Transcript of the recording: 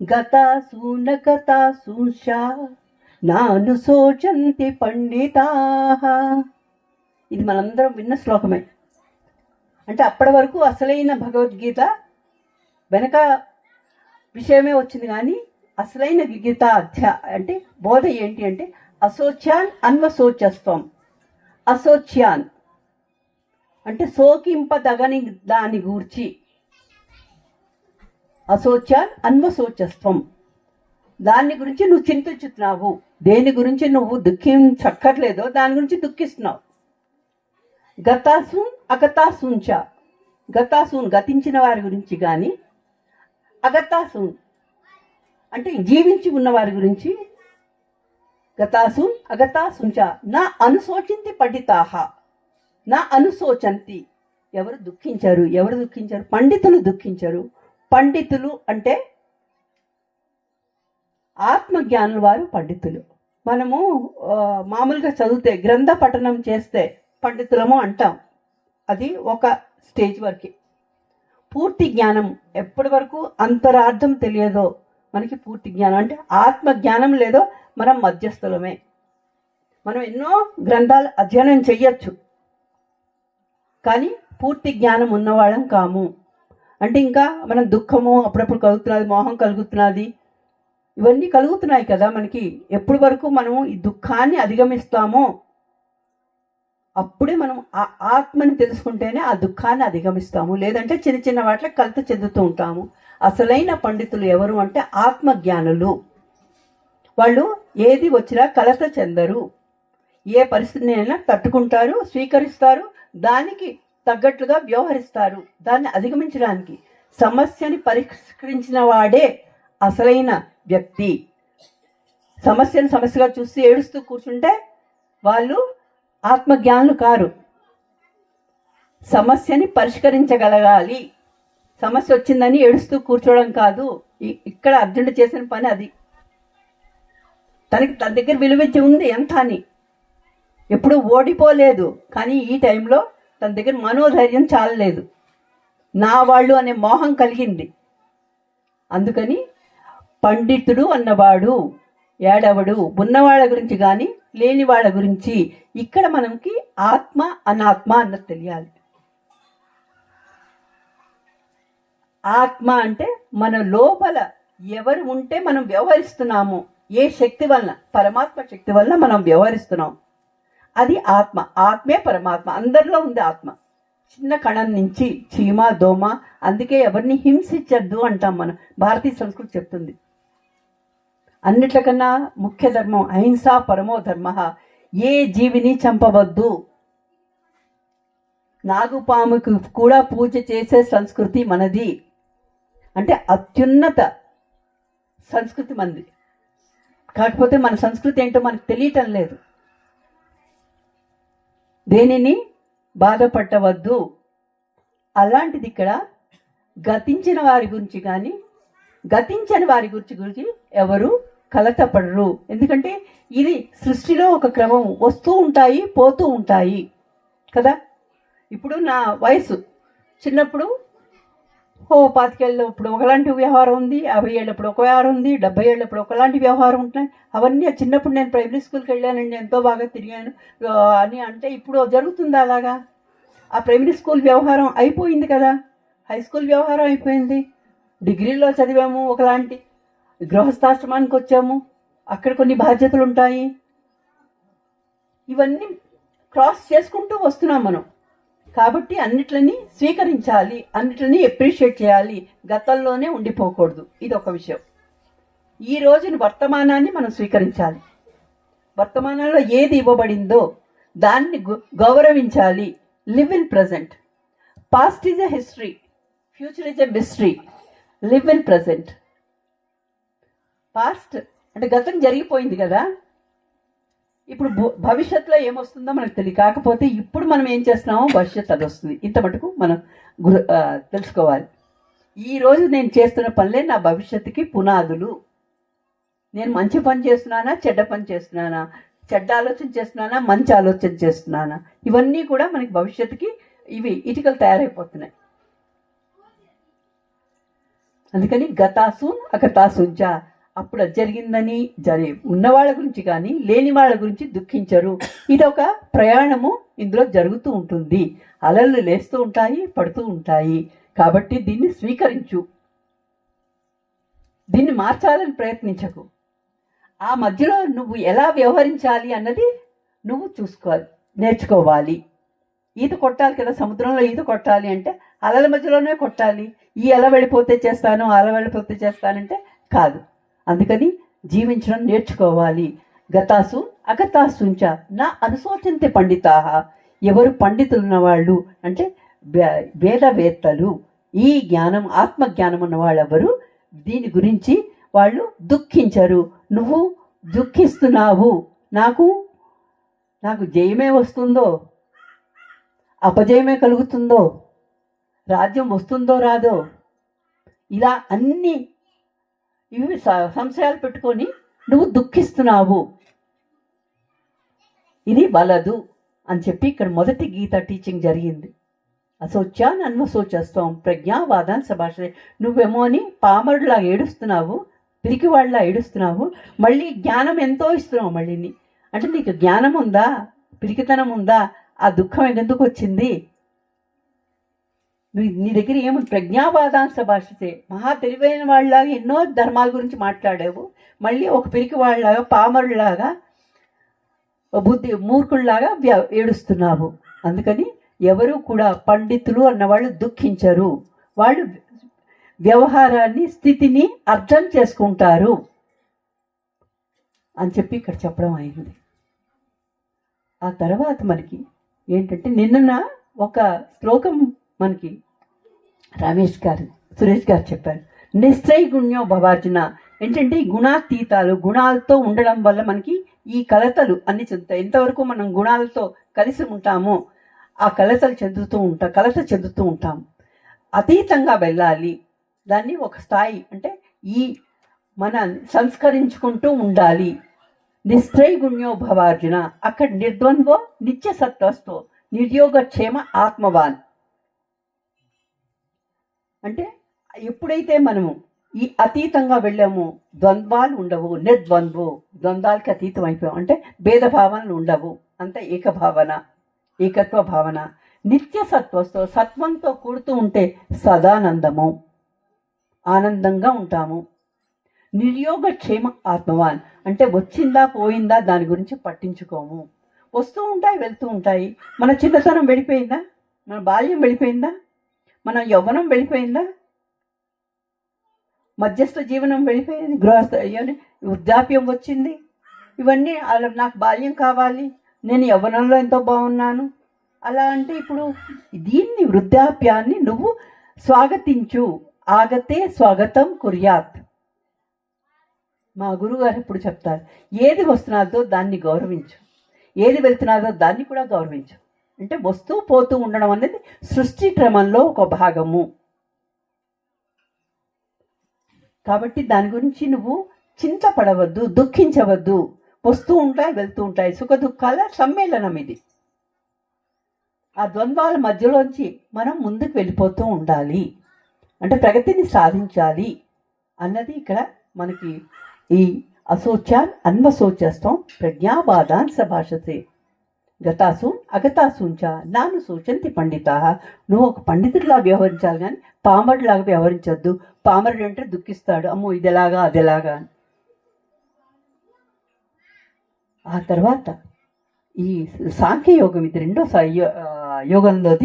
గతాసూన గతాసూంశ నాను శోచంతి పండితాః. ఇది మనందరం విన్న శ్లోకమే. అంటే అప్పటి వరకు అసలైన భగవద్గీత వెనక విషయమే వచ్చింది, కానీ అసలైన గీత అంటే బోధ ఏంటి అంటే అశోచ్యాన్ అన్వశోచస్వం. అశోచ్యాన్ అంటే శోకింపదగని దాని గూర్చి, అశోచ్యాన్ అన్వశోచస్వం దాని గురించి నువ్వు చింతించుతున్నావు, దేని గురించి నువ్వు దుఃఖించక్కర్లేదో దాని గురించి దుఃఖిస్తున్నావు. గతాసూన్ అగతాసూంచ, గతాసూన్ గతించిన వారి గురించి కానీ, అగతాసూన్ అంటే జీవించి ఉన్న వారి గురించి. గతాసూన్ అగతాసూంచ నా అనుశోచింతి పండితాహ, నా అనుశోచంతి ఎవరు దుఃఖించారు, ఎవరు దుఃఖించారు? పండితులు దుఃఖించరు. పండితులు అంటే ఆత్మజ్ఞానుల వారు పండితులు. మనము మామూలుగా చదివితే గ్రంథ పఠనం చేస్తే పండితులము అంటాం, అది ఒక స్టేజ్ వరకు. పూర్తి జ్ఞానం ఎప్పటి వరకు అంతరార్థం తెలియదో మనకి పూర్తి జ్ఞానం అంటే ఆత్మ జ్ఞానం లేదో మనం మధ్యస్థులమే. మనం ఎన్నో గ్రంథాలు అధ్యయనం చెయ్యొచ్చు, కానీ పూర్తి జ్ఞానం ఉన్నవాళ్ళం కాము. అంటే ఇంకా మనం దుఃఖము అప్పుడప్పుడు కలుగుతున్నది, మోహం కలుగుతున్నది, ఇవన్నీ కలుగుతున్నాయి కదా మనకి. ఎప్పటి వరకు మనం ఈ దుఃఖాన్ని అధిగమిస్తామో అప్పుడే మనం ఆ ఆత్మని తెలుసుకుంటేనే ఆ దుఃఖాన్ని అధిగమిస్తాము. లేదంటే చిన్న చిన్న వాటికి కలత చెందుతూ ఉంటాము. అసలైన పండితులు ఎవరు అంటే ఆత్మజ్ఞానులు. వాళ్ళు ఏది వచ్చినా కలత చెందరు, ఏ పరిస్థితిని అయినా తట్టుకుంటారు, స్వీకరిస్తారు, దానికి తగ్గట్లుగా వ్యవహరిస్తారు. దాన్ని అధిగమించడానికి సమస్యని పరిష్కరించిన వాడే అసలైన వ్యక్తి. సమస్యను సమస్యగా చూసి ఏడుస్తూ కూర్చుంటే వాళ్ళు ఆత్మజ్ఞానులు కారు. సమస్యని పరిష్కరించగలగాలి. సమస్య వచ్చిందని ఏడుస్తూ కూర్చోవడం కాదు. ఇక్కడ అర్జునుడు చేసిన పని అది. తన దగ్గర విలువించి ఉంది ఎంత అని, ఎప్పుడు ఓడిపోలేదు. కానీ ఈ టైంలో తన దగ్గర మనోధైర్యం చాలలేదు, నా వాళ్ళు అనే మోహం కలిగింది. అందుకని పండితుడు అన్నవాడు ఏడవడు, ఉన్నవాళ్ళ గురించి కానీ లేని వాళ్ళ గురించి. ఇక్కడ మనకి ఆత్మ అనాత్మ అన్నది తెలియాలి. ఆత్మ అంటే మన లోపల ఎవరు ఉంటే మనం వ్యవహరిస్తున్నాము, ఏ శక్తి వలన, పరమాత్మ శక్తి వలన మనం వ్యవహరిస్తున్నాం, అది ఆత్మ. ఆత్మే పరమాత్మ. అందరిలో ఉంది ఆత్మ. చిన్న కణం నుంచి చీమ దోమ. అందుకే ఎవరిని హింసించద్దు అంటాం మనం, భారతీయ సంస్కృతి చెప్తుంది. అన్నిట్లకన్నా ముఖ్య ధర్మం అహింసా పరమో ధర్మ. ఏ జీవిని చంపవద్దు. నాగుపాముకు కూడా పూజ చేసే సంస్కృతి మనది. అంటే అత్యున్నత సంస్కృతి మనది. కాకపోతే మన సంస్కృతి ఏంటో మనకు తెలియటం లేదు. దేనిని బాధపట్టవద్దు. అలాంటిది ఇక్కడ గతించిన వారి గురించి కానీ గతించని వారి గురించి ఎవరు కలతపడరు. ఎందుకంటే ఇది సృష్టిలో ఒక క్రమం, వస్తూ ఉంటాయి పోతూ ఉంటాయి కదా. ఇప్పుడు నా వయసు చిన్నప్పుడు 25 ఏళ్ళప్పుడు ఒకలాంటి వ్యవహారం ఉంది, 50 ఏళ్ళప్పుడు ఒక వ్యవహారం ఉంది, 70 ఏళ్ళప్పుడు ఒకలాంటి వ్యవహారం ఉంటున్నాయి. అవన్నీ చిన్నప్పుడు నేను ప్రైమరీ స్కూల్కి వెళ్ళానండి, ఎంతో బాగా తిరిగాను అని అంటే ఇప్పుడు జరుగుతుంది అలాగా. ఆ ప్రైమరీ స్కూల్ వ్యవహారం అయిపోయింది కదా, హై స్కూల్ వ్యవహారం అయిపోయింది. డిగ్రీలో చదివాము, ఒకలాంటి గృహస్థాశ్రమానికి వచ్చాము, అక్కడ కొన్ని బాధ్యతలు ఉంటాయి. ఇవన్నీ క్రాస్ చేసుకుంటూ వస్తున్నాం మనం. కాబట్టి అన్నిట్లని స్వీకరించాలి, అన్నిట్లని అప్రిషియేట్ చేయాలి, గతంలోనే ఉండిపోకూడదు. ఇది ఒక విషయం. ఈ రోజుని వర్తమానాన్ని మనం స్వీకరించాలి. వర్తమానంలో ఏది ఇవ్వబడిందో దాన్ని గౌరవించాలి. Live in present. Past is a history, future is a mystery. Live in present. Past అంటే గతం జరిగిపోయింది కదా, ఇప్పుడు భవిష్యత్తులో ఏమొస్తుందో మనకు తెలియదు. కాకపోతే ఇప్పుడు మనం ఏం చేస్తున్నామో భవిష్యత్తు అది వస్తుంది. ఇంత మటుకు మనం తెలుసుకోవాలి. ఈరోజు నేను చేస్తున్న పనులే నా భవిష్యత్తుకి పునాదులు. నేను మంచి పని చేస్తున్నానా, చెడ్డ పని చేస్తున్నానా, చెడ్డ ఆలోచన చేస్తున్నానా, మంచి ఆలోచన చేస్తున్నానా, ఇవన్నీ కూడా మనకి భవిష్యత్తుకి ఇవి ఇటుకలు తయారైపోతున్నాయి. అందుకని గతాసూన్ అగతాసూంచ, అప్పుడు అది జరిగిందని ఉన్న వాళ్ళ గురించి కానీ లేని వాళ్ళ గురించి దుఃఖించరు. ఇది ఒక ప్రయాణము ఇందులో జరుగుతూ ఉంటుంది. అలలు లేస్తూ ఉంటాయి, పడుతూ ఉంటాయి. కాబట్టి దీన్ని స్వీకరించు, దీన్ని మార్చాలని ప్రయత్నించకు. ఆ మధ్యలో నువ్వు ఎలా వ్యవహరించాలి అన్నది నువ్వు చూసుకోవాలి, నేర్చుకోవాలి. ఈత కొట్టాలి కదా, సముద్రంలో ఈత కొట్టాలి అంటే అలల మధ్యలోనే కొట్టాలి. ఈ అల వెళ్ళిపోతే చేస్తాను, అల వెళ్ళిపోతే చేస్తానంటే కాదు. అందుకని జీవించడం నేర్చుకోవాలి. గతాసు అగతాసుంచ నా అనుశోచంతే పండితా, ఎవరు పండితులున్న వాళ్ళు అంటే వేదవేత్తలు, ఈ జ్ఞానం ఆత్మజ్ఞానం ఉన్న వాళ్ళెవరు దీని గురించి వాళ్ళు దుఃఖించరు. నువ్వు దుఃఖిస్తున్నావు, నాకు జయమే వస్తుందో అపజయమే కలుగుతుందో, రాజ్యం వస్తుందో రాదో, ఇలా అన్ని ఇవి సంశయాలు పెట్టుకొని నువ్వు దుఃఖిస్తున్నావు, ఇది వలదు అని చెప్పి ఇక్కడ మొదటి గీత టీచింగ్ జరిగింది. అశోచ్యాన్ అన్వశోచేస్తాం ప్రజ్ఞావాదాన్ని సభాషే. నువ్వేమో అని పామరుడిలాగా ఏడుస్తున్నావు, పిరికివాడిలా ఏడుస్తున్నావు, మళ్ళీ జ్ఞానం ఎంతో ఇస్తున్నావు మళ్ళీ. అంటే నీకు జ్ఞానం ఉందా, పిరికితనం ఉందా, ఆ దుఃఖం ఎందుకు వచ్చింది? నీ దగ్గర ఏముంది? ప్రజ్ఞావాదాంశ భాషతే, మహా తెలివైన వాళ్ళలాగా ఎన్నో ధర్మాల గురించి మాట్లాడావు, మళ్ళీ ఒక పిరికి వాళ్ళలాగా పామరులాగా మూర్ఖుల్లాగా ఏడుస్తున్నావు. అందుకని ఎవరు కూడా పండితులు అన్నవాళ్ళు దుఃఖించరు, వాళ్ళు వ్యవహారాన్ని స్థితిని అర్థం చేసుకుంటారు అని చెప్పి ఇక్కడ చెప్పడం అయింది. ఆ తర్వాత మనకి ఏంటంటే నిన్న ఒక శ్లోకం మనకి సురేష్ గారు చెప్పారు. నిశ్చయగుణ్యో భవార్జున, ఏంటంటే ఈ గుణాతీతాలు, గుణాలతో ఉండడం వల్ల మనకి ఈ కలతలు అన్ని చెందుతాయి. ఎంతవరకు మనం గుణాలతో కలిసి ఉంటామో ఆ కలత చెందుతూ ఉంటాం. అతీతంగా వెళ్ళాలి, దాన్ని ఒక స్థాయి అంటే ఈ మన సంస్కరించుకుంటూ ఉండాలి. నిశ్చయగుణ్యో భవార్జున, అక్కడ నిర్ద్వంద్వో నిత్య సత్వస్తో నిర్యోగక్షేమ ఆత్మవాన్. అంటే ఎప్పుడైతే మనము ఈ అతీతంగా వెళ్ళామో ద్వంద్వాలు ఉండవు, నిర్ద్వంద్వు, ద్వంద్వాలకి అతీతం అయిపోయాం అంటే భేదభావనలు ఉండవు, అంత ఏకత్వ భావన. నిత్య సత్వస్తో, సత్వంతో కూడుతూ ఉంటే సదానందము, ఆనందంగా ఉంటాము. నిర్యోగక్షేమ ఆత్మవాన్ అంటే వచ్చిందా పోయిందా దాని గురించి పట్టించుకోము. వస్తూ ఉంటాయి, వెళ్తూ ఉంటాయి. మన చిన్నతనం వెళ్ళిపోయిందా, మన బాల్యం వెళ్ళిపోయిందా, మన యవ్వనం వెళ్ళిపోయిందా, మధ్యస్థ జీవనం వెళ్ళిపోయింది, వృద్ధాప్యం వచ్చింది. ఇవన్నీ నాకు బాల్యం కావాలి, నేను యవ్వనంలో ఎంతో బాగున్నాను అలా అంటే ఇప్పుడు దీన్ని వృద్ధాప్యాన్ని నువ్వు స్వాగతించు. ఆగతే స్వాగతం కుర్యాత్. మా గురువుగారు ఇప్పుడు చెప్తారు, ఏది వస్తున్నదో దాన్ని గౌరవించు, ఏది వెళ్తున్నదో దాన్ని కూడా గౌరవించు. అంటే వస్తూ పోతూ ఉండడం అనేది సృష్టి క్రమంలో ఒక భాగము. కాబట్టి దాని గురించి నువ్వు చింతపడవద్దు, దుఃఖించవద్దు. వస్తూ ఉంటాయి, వెళ్తూ ఉంటాయి, సుఖ దుఃఖాల సమ్మేళనం ఇది. ఆ ద్వంద్వాల మధ్యలోంచి మనం ముందుకు వెళ్ళిపోతూ ఉండాలి, అంటే ప్రగతిని సాధించాలి అన్నది ఇక్కడ మనకి ఈ అశోచాన్ అన్వశోచస్తం ప్రజ్ఞావాదాన్ సభాషతే. గతాసు అగతాసుంచ నాను శోచంతి పండితా. నువ్వు ఒక పండితుడిలా వ్యవహరించాలి కానీ పామరుడిలాగా వ్యవహరించద్దు. పామరుడు అంటే దుఃఖిస్తాడు, అమ్మో ఇదిలాగా అదిలాగా అని. ఆ తర్వాత ఈ సాంఖ్యయోగం, ఇది రెండో యోగంలోది.